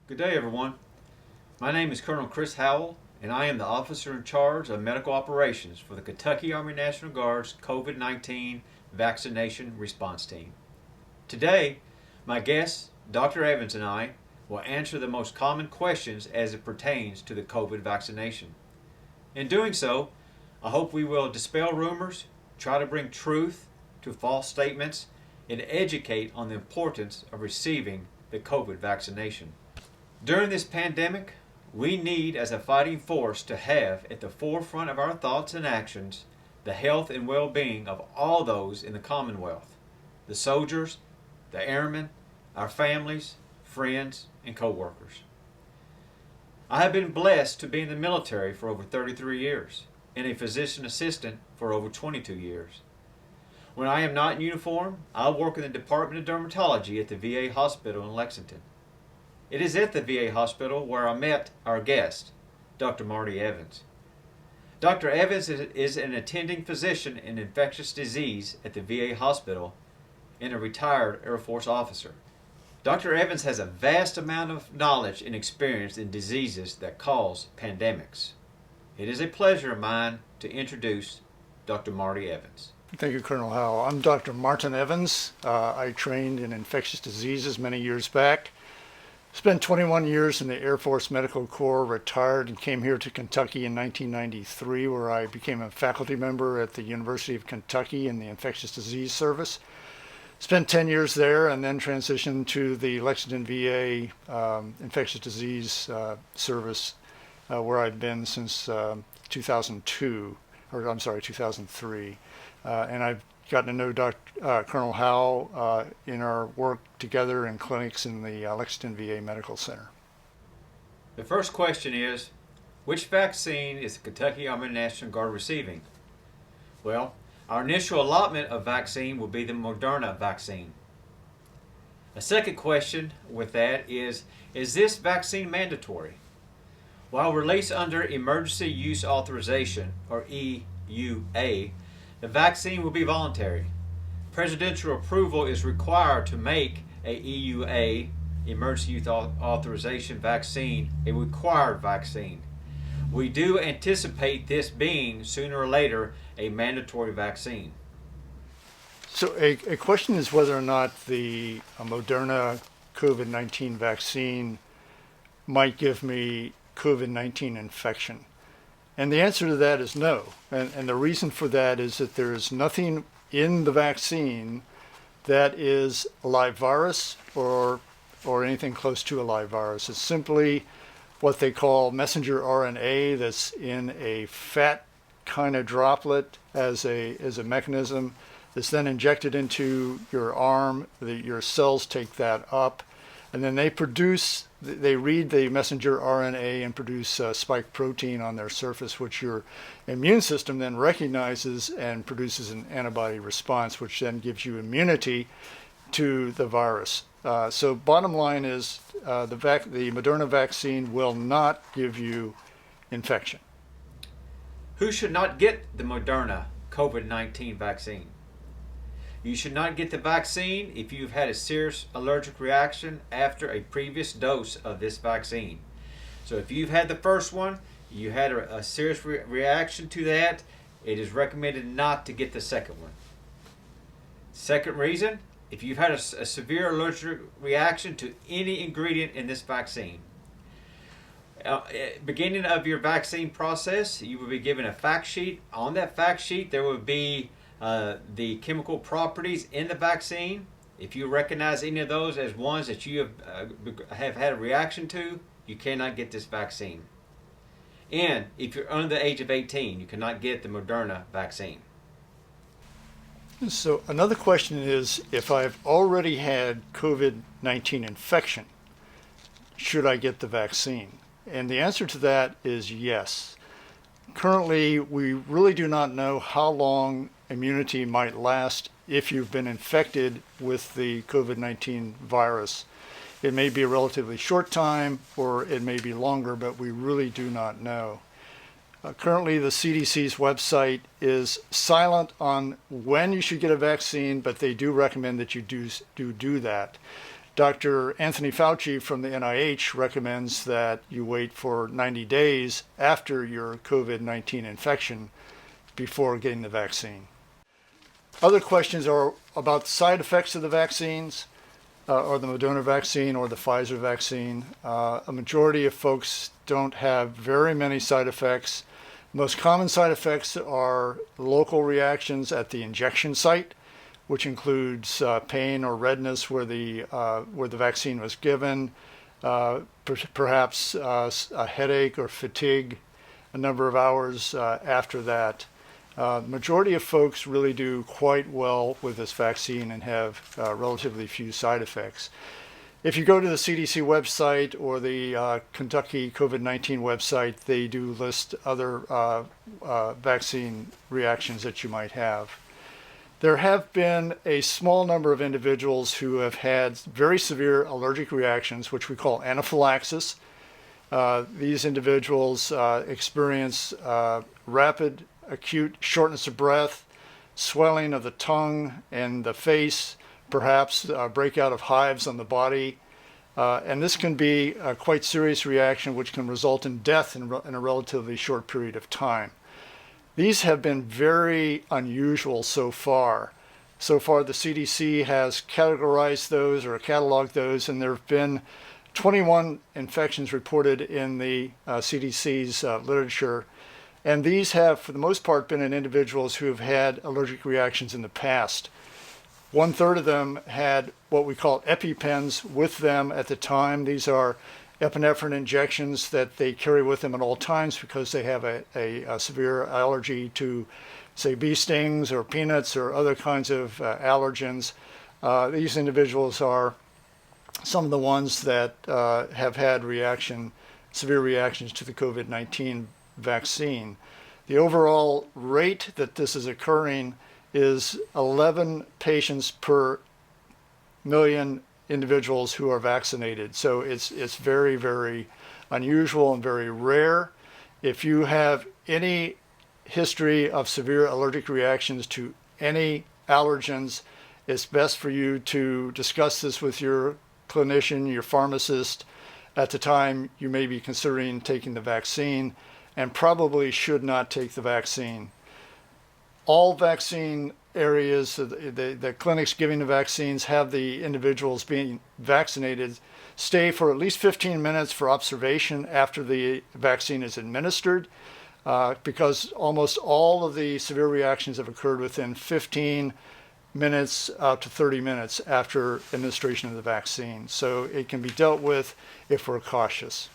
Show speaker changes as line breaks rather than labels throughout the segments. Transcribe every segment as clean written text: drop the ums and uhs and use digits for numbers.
Good day, everyone. My name is Colonel Chris Howell, and I am the officer in charge of medical operations for the Kentucky Army National Guard's COVID-19 vaccination response team. Today, my guest, Dr. Evans, and I will answer the most common questions as it pertains to the COVID vaccination. In doing so, I hope we will dispel rumors, try to bring truth to false statements, and educate on the importance of receiving the COVID vaccination. During this pandemic, we need as a fighting force to have at the forefront of our thoughts and actions the health and well-being of all those in the Commonwealth, the soldiers, the airmen, our families, friends, and co-workers. I have been blessed to be in the military for over 33 years and a physician assistant for over 22 years. When I am not in uniform, I work in the Department of Dermatology at the VA hospital in Lexington. It is at the VA hospital where I met our guest, Dr. Marty Evans. Dr. Evans is an attending physician in infectious disease at the VA hospital and a retired Air Force officer. Dr. Evans has a vast amount of knowledge and experience in diseases that cause pandemics. It is a pleasure of mine to introduce Dr. Marty Evans.
Thank you, Colonel Howell. I'm Dr. Martin Evans. I trained in infectious diseases many years back. Spent 21 years in the Air Force Medical Corps, retired, and came here to Kentucky in 1993, where I became a faculty member at the University of Kentucky in the Infectious Disease Service. Spent 10 years there and then transitioned to the Lexington VA Infectious Disease Service, where I'd been since 2003. And I've gotten to know Colonel Howell in our work together in clinics in the Lexington VA Medical Center.
The first question is, which vaccine is the Kentucky Army National Guard receiving? Well, our initial allotment of vaccine will be the Moderna vaccine. A second question with that is this vaccine mandatory? While released under Emergency Use Authorization, or EUA, the vaccine will be voluntary. Presidential approval is required to make a EUA, Emergency Use Authorization vaccine, a required vaccine. We do anticipate this being, sooner or later, a mandatory vaccine.
So a question is whether or not the Moderna COVID-19 vaccine might give me COVID-19 infection. And the answer to that is no. And the reason for that is that there is nothing in the vaccine that is a live virus or anything close to a live virus. It's simply what they call messenger RNA that's in a fat kind of droplet as a mechanism that's then injected into your arm. Your cells take that up, and then they read the messenger RNA and produce spike protein on their surface, which your immune system then recognizes and produces an antibody response, which then gives you immunity to the virus. So bottom line is the Moderna vaccine will not give you infection.
Who should not get the Moderna COVID-19 vaccine? You should not get the vaccine if you've had a serious allergic reaction after a previous dose of this vaccine. So if you've had the first one, you had a serious reaction to that, it is recommended not to get the second one. Second reason, if you've had a severe allergic reaction to any ingredient in this vaccine. Beginning of your vaccine process, you will be given a fact sheet. On that fact sheet, there will be the chemical properties in the vaccine. If you recognize any of those as ones that you have had a reaction to, you cannot get this vaccine. And if you're under the age of 18, you cannot get the Moderna vaccine.
So another question is, if I've already had COVID-19 infection, should I get the vaccine? And the answer to that is yes. Currently, we really do not know how long immunity might last if you've been infected with the COVID-19 virus. It may be a relatively short time or it may be longer, but we really do not know. Currently, the CDC's website is silent on when you should get a vaccine, but they do recommend that you do that. Dr. Anthony Fauci from the NIH recommends that you wait for 90 days after your COVID-19 infection before getting the vaccine. Other questions are about the side effects of the vaccines, or the Moderna vaccine or the Pfizer vaccine. A majority of folks don't have very many side effects. Most common side effects are local reactions at the injection site, which includes pain or redness where the vaccine was given, perhaps a headache or fatigue a number of hours after that. Majority of folks really do quite well with this vaccine and have relatively few side effects. If you go to the CDC website or the Kentucky COVID-19 website, they do list other vaccine reactions that you might have. There have been a small number of individuals who have had very severe allergic reactions, which we call anaphylaxis. These individuals experience rapid acute shortness of breath, swelling of the tongue and the face, perhaps a breakout of hives on the body. And this can be a quite serious reaction which can result in death in a relatively short period of time. These have been very unusual so far. So far, the CDC has categorized those or cataloged those, and there have been 21 infections reported in the CDC's literature. And these have, for the most part, been in individuals who have had allergic reactions in the past. 1/3 of them had what we call EpiPens with them at the time. These are epinephrine injections that they carry with them at all times because they have a severe allergy to, say, bee stings or peanuts or other kinds of allergens. These individuals are some of the ones that have had severe reactions to the COVID-19 vaccine. The overall rate that this is occurring is 11 patients per million individuals who are vaccinated. So it's very, very unusual and very rare. If you have any history of severe allergic reactions to any allergens, it's best for you to discuss this with your clinician, your pharmacist, at the time you may be considering taking the vaccine, and probably should not take the vaccine. All vaccine areas, the clinics giving the vaccines have the individuals being vaccinated stay for at least 15 minutes for observation after the vaccine is administered, because almost all of the severe reactions have occurred within 15 minutes up to 30 minutes after administration of the vaccine. So it can be dealt with if we're cautious.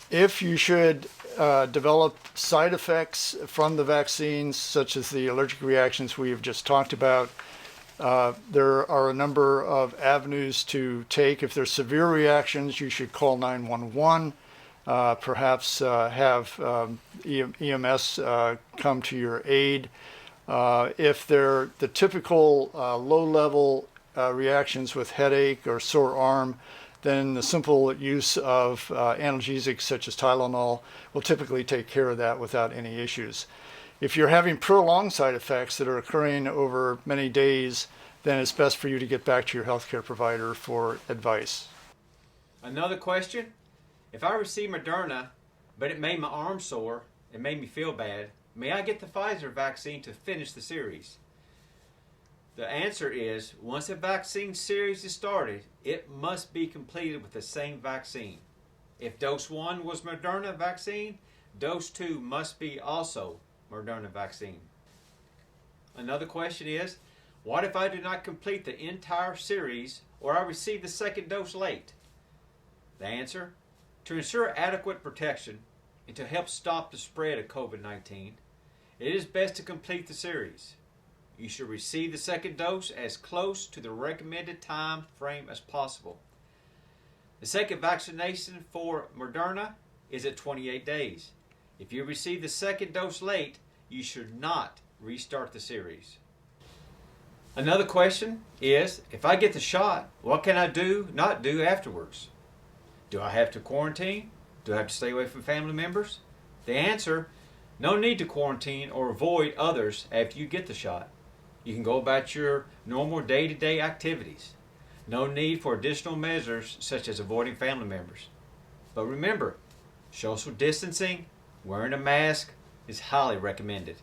If you should develop side effects from the vaccines, such as the allergic reactions we have just talked about, there are a number of avenues to take. If there's severe reactions, you should call 911, perhaps have EMS come to your aid. If they're the typical low-level reactions with headache or sore arm, then the simple use of analgesics such as Tylenol will typically take care of that without any issues. If you're having prolonged side effects that are occurring over many days, then it's best for you to get back to your healthcare provider for advice.
Another question: if I receive Moderna, but it made my arm sore, it made me feel bad, may I get the Pfizer vaccine to finish the series? The answer is, once a vaccine series is started, it must be completed with the same vaccine. If dose 1 was Moderna vaccine, dose 2 must be also Moderna vaccine. Another question is, what if I do not complete the entire series or I receive the second dose late? The answer: to ensure adequate protection and to help stop the spread of COVID-19, it is best to complete the series. You should receive the second dose as close to the recommended time frame as possible. The second vaccination for Moderna is at 28 days. If you receive the second dose late, you should not restart the series. Another question is, if I get the shot, what can I not do afterwards? Do I have to quarantine? Do I have to stay away from family members? The answer: no need to quarantine or avoid others after you get the shot. You can go about your normal day-to-day activities. No need for additional measures such as avoiding family members. But remember, social distancing, wearing a mask is highly recommended.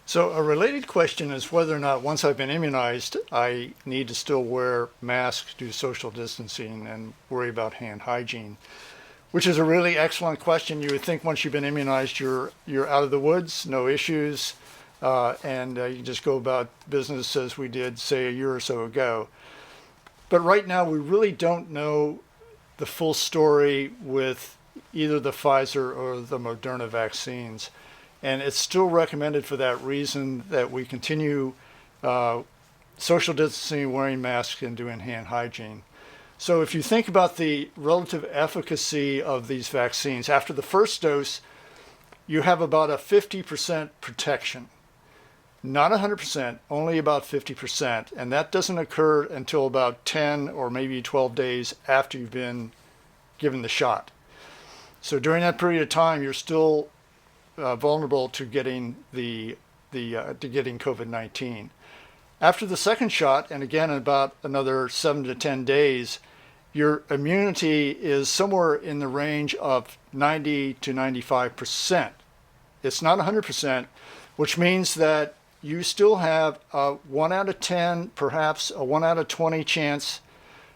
So a related question is whether or not once I've been immunized, I need to still wear masks, do social distancing, and worry about hand hygiene, which is a really excellent question. You would think once you've been immunized, you're out of the woods, no issues, and you just go about business as we did, say, a year or so ago. But right now, we really don't know the full story with either the Pfizer or the Moderna vaccines. And it's still recommended for that reason that we continue social distancing, wearing masks, and doing hand hygiene. So if you think about the relative efficacy of these vaccines, after the first dose, you have about a 50% protection. Not 100%, only about 50%. And that doesn't occur until about 10 or maybe 12 days after you've been given the shot. So during that period of time, you're still vulnerable to getting getting COVID-19. After the second shot, and again in about another 7 to 10 days, your immunity is somewhere in the range of 90 to 95%. It's not 100%, which means that you still have a 1 out of 10, perhaps a 1 out of 20 chance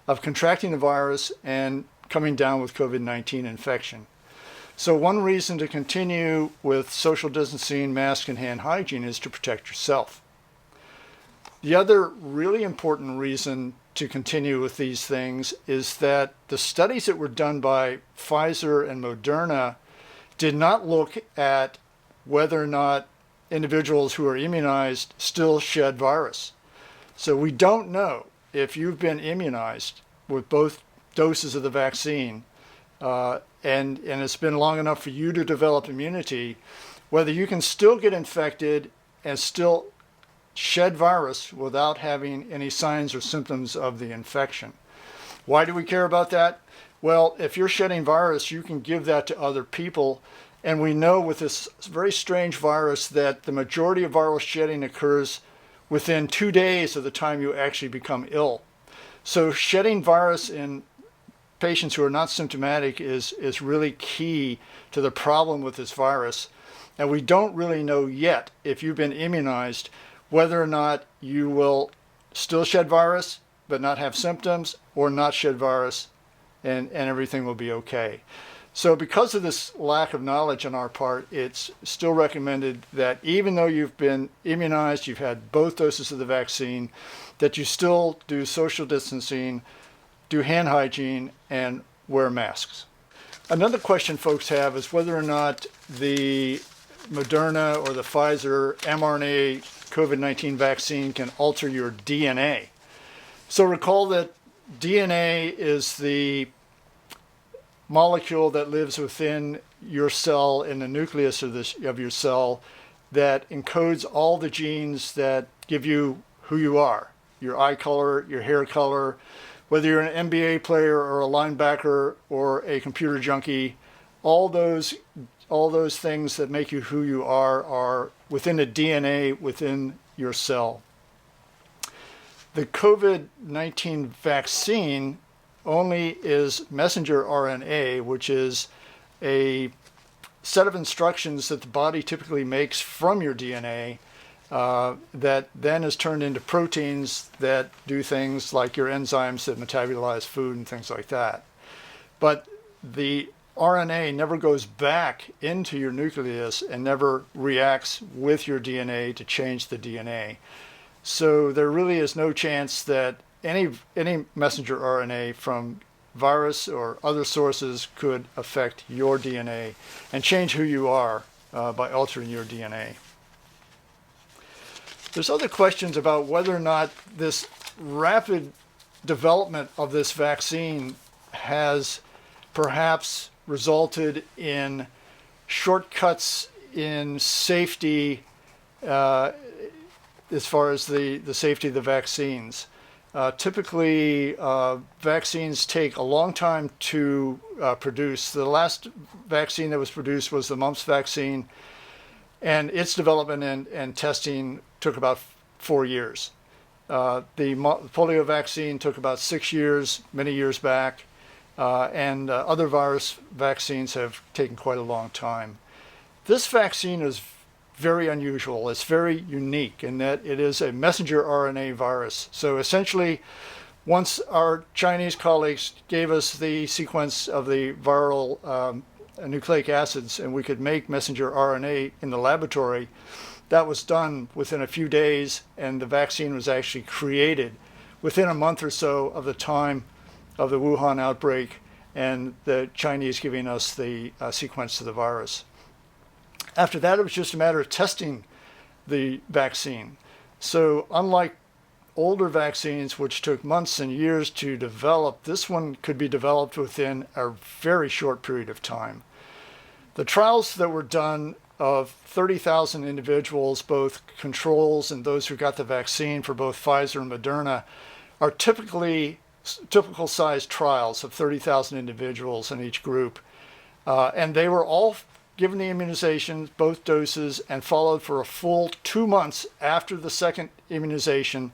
of contracting the virus and coming down with COVID-19 infection. So one reason to continue with social distancing, mask, and hand hygiene is to protect yourself. The other really important reason to continue with these things is that the studies that were done by Pfizer and Moderna did not look at whether or not individuals who are immunized still shed virus. So we don't know if you've been immunized with both doses of the vaccine and it's been long enough for you to develop immunity, whether you can still get infected and still shed virus without having any signs or symptoms of the infection. Why do we care about that? Well, if you're shedding virus, you can give that to other people. And we know with this very strange virus that the majority of viral shedding occurs within 2 days of the time you actually become ill. So shedding virus in patients who are not symptomatic is really key to the problem with this virus. And we don't really know yet, if you've been immunized, whether or not you will still shed virus but not have symptoms, or not shed virus and everything will be okay. So because of this lack of knowledge on our part, it's still recommended that even though you've been immunized, you've had both doses of the vaccine, that you still do social distancing, do hand hygiene, and wear masks. Another question folks have is whether or not the Moderna or the Pfizer mRNA COVID-19 vaccine can alter your DNA. So recall that DNA is the molecule that lives within your cell in the nucleus of your cell that encodes all the genes that give you who you are, your eye color, your hair color, whether you're an NBA player or a linebacker or a computer junkie. All those things that make you who you are within the DNA within your cell. The COVID-19 vaccine only is messenger RNA, which is a set of instructions that the body typically makes from your DNA that then is turned into proteins that do things like your enzymes that metabolize food and things like that. But the RNA never goes back into your nucleus and never reacts with your DNA to change the DNA. So there really is no chance that any messenger RNA from virus or other sources could affect your DNA and change who you are by altering your DNA. There's other questions about whether or not this rapid development of this vaccine has perhaps resulted in shortcuts in safety as far as the safety of the vaccines. Typically, vaccines take a long time to produce. The last vaccine that was produced was the mumps vaccine, and its development and testing took about 4 years. The polio vaccine took about 6 years, many years back, and other virus vaccines have taken quite a long time. This vaccine is very unusual. It's very unique in that it is a messenger RNA virus. So essentially, once our Chinese colleagues gave us the sequence of the viral nucleic acids and we could make messenger RNA in the laboratory, that was done within a few days, and the vaccine was actually created within a month or so of the time of the Wuhan outbreak and the Chinese giving us the sequence of the virus. After that, it was just a matter of testing the vaccine. So unlike older vaccines, which took months and years to develop, this one could be developed within a very short period of time. The trials that were done of 30,000 individuals, both controls and those who got the vaccine for both Pfizer and Moderna, are typical sized trials of 30,000 individuals in each group. And they were all given the immunizations, both doses, and followed for a full 2 months after the second immunization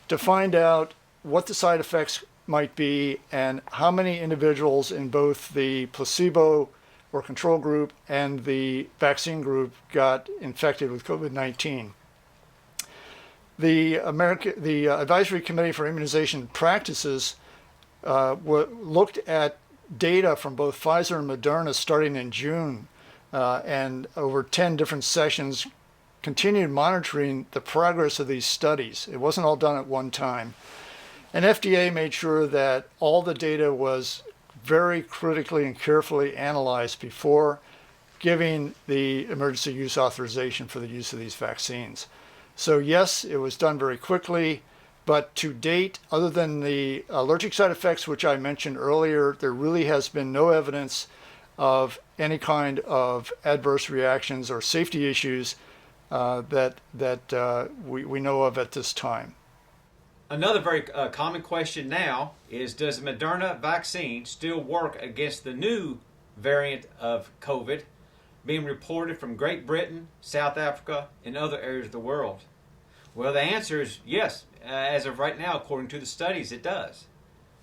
to find out what the side effects might be and how many individuals in both the placebo or control group and the vaccine group got infected with COVID-19. The Advisory Committee for Immunization Practices looked at data from both Pfizer and Moderna starting in June, and over 10 different sessions continued monitoring the progress of these studies. It wasn't all done at one time. And FDA made sure that all the data was very critically and carefully analyzed before giving the emergency use authorization for the use of these vaccines. So yes, it was done very quickly, but to date, other than the allergic side effects, which I mentioned earlier, there really has been no evidence of any kind of adverse reactions or safety issues that we know of at this time.
Another very common question now is, does the Moderna vaccine still work against the new variant of COVID being reported from Great Britain, South Africa, and other areas of the world? Well, the answer is yes. As of right now, according to the studies, it does.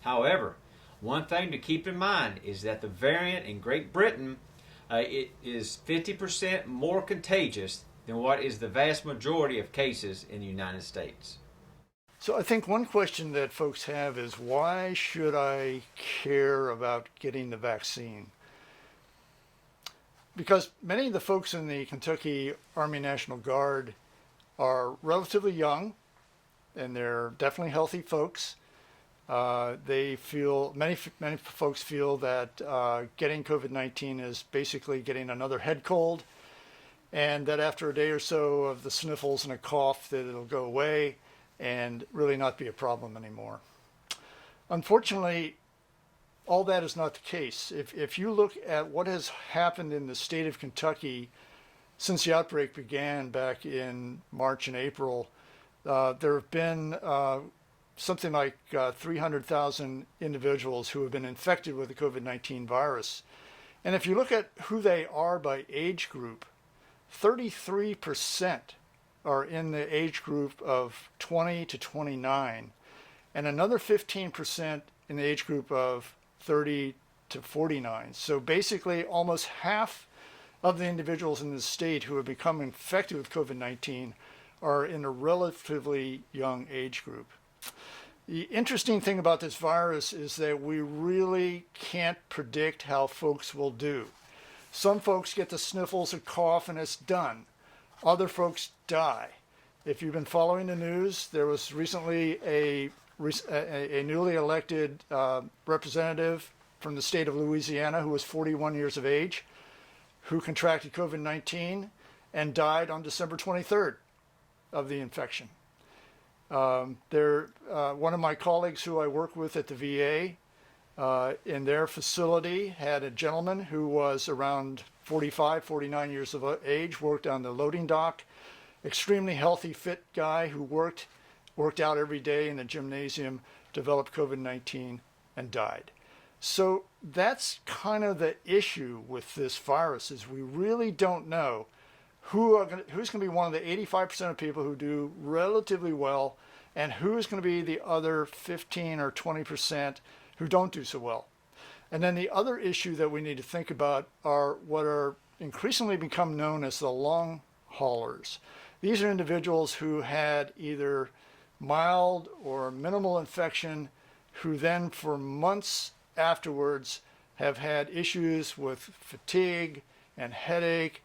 However, one thing to keep in mind is that the variant in Great Britain it is 50% more contagious than what is the vast majority of cases in the United States.
So I think one question that folks have is, why should I care about getting the vaccine? Because many of the folks in the Kentucky Army National Guard are relatively young, and they're definitely healthy folks. Many folks feel that getting COVID-19 is basically getting another head cold, and that after a day or so of the sniffles and a cough, that it'll go away and really not be a problem anymore. Unfortunately, all that is not the case. If you look at what has happened in the state of Kentucky since the outbreak began back in March and April, there have been something like 300,000 individuals who have been infected with the COVID-19 virus. And if you look at who they are by age group, 33% are in the age group of 20 to 29, and another 15% in the age group of 30 to 49. So basically almost half of the individuals in the state who have become infected with COVID-19 are in a relatively young age group. The interesting thing about this virus is that we really can't predict how folks will do. Some folks get the sniffles and cough and it's done. Other folks die. If you've been following the news, there was recently a newly elected representative from the state of Louisiana who was 41 years of age, who contracted COVID-19 and died on December 23rd of the infection. One of my colleagues who I work with at the VA in their facility had a gentleman who was around 45, 49 years of age, worked on the loading dock, extremely healthy, fit guy who worked out every day in the gymnasium, developed COVID-19 and died. So that's kind of the issue with this virus, is we really don't know who's going to be one of the 85% of people who do relatively well and who's going to be the other 15 or 20% who don't do so well. And then the other issue that we need to think about are what are increasingly become known as the long haulers. These are individuals who had either mild or minimal infection, who then for months afterwards have had issues with fatigue and headache,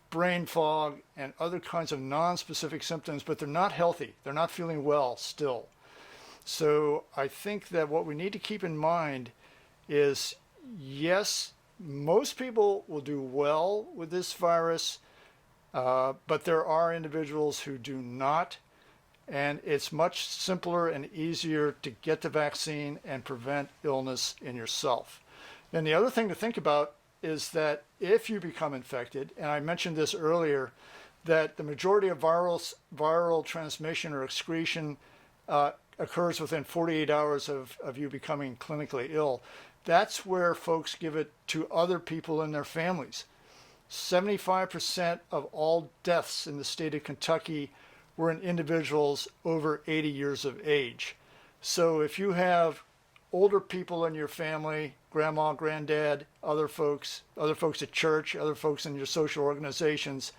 brain fog, and other kinds of non-specific symptoms, but they're not healthy. They're not feeling well still. So I think that what we need to keep in mind is, yes, most people will do well with this virus, but there are individuals who do not, and it's much simpler and easier to get the vaccine and prevent illness in yourself. And the other thing to think about is that if you become infected, and I mentioned this earlier, that the majority of viral transmission or excretion occurs within 48 hours of you becoming clinically ill. That's where folks give it to other people in their families. 75% of all deaths in the state of Kentucky were in individuals over 80 years of age. So if you have older people in your family, grandma, granddad, other folks at church, other folks in your social organizations,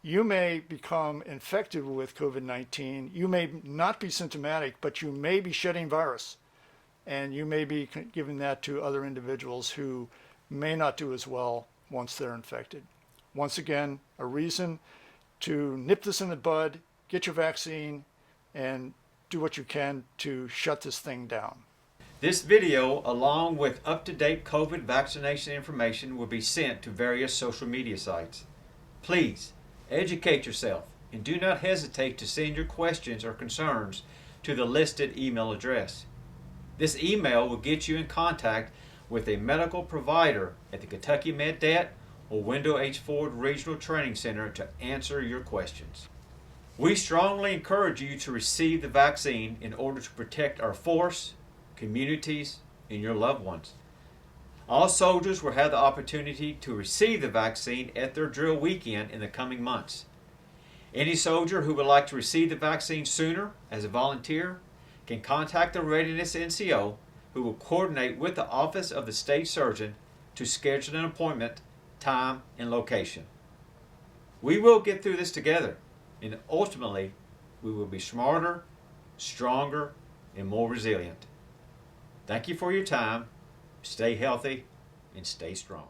you may become infected with COVID-19. You may not be symptomatic, but you may be shedding virus, and you may be giving that to other individuals who may not do as well once they're infected. Once again, a reason to nip this in the bud, get your vaccine, and do what you can to shut this thing down.
This video, along with up-to-date COVID vaccination information, will be sent to various social media sites. Please educate yourself and do not hesitate to send your questions or concerns to the listed email address. This email will get you in contact with a medical provider at the Kentucky MedDet or Wendell H. Ford Regional Training Center to answer your questions. We strongly encourage you to receive the vaccine in order to protect our force, communities, and your loved ones. All soldiers will have the opportunity to receive the vaccine at their drill weekend in the coming months. Any soldier who would like to receive the vaccine sooner as a volunteer can contact the Readiness NCO, who will coordinate with the Office of the State Surgeon to schedule an appointment, time, and location. We will get through this together, and ultimately, we will be smarter, stronger, and more resilient. Thank you for your time. Stay healthy and stay strong.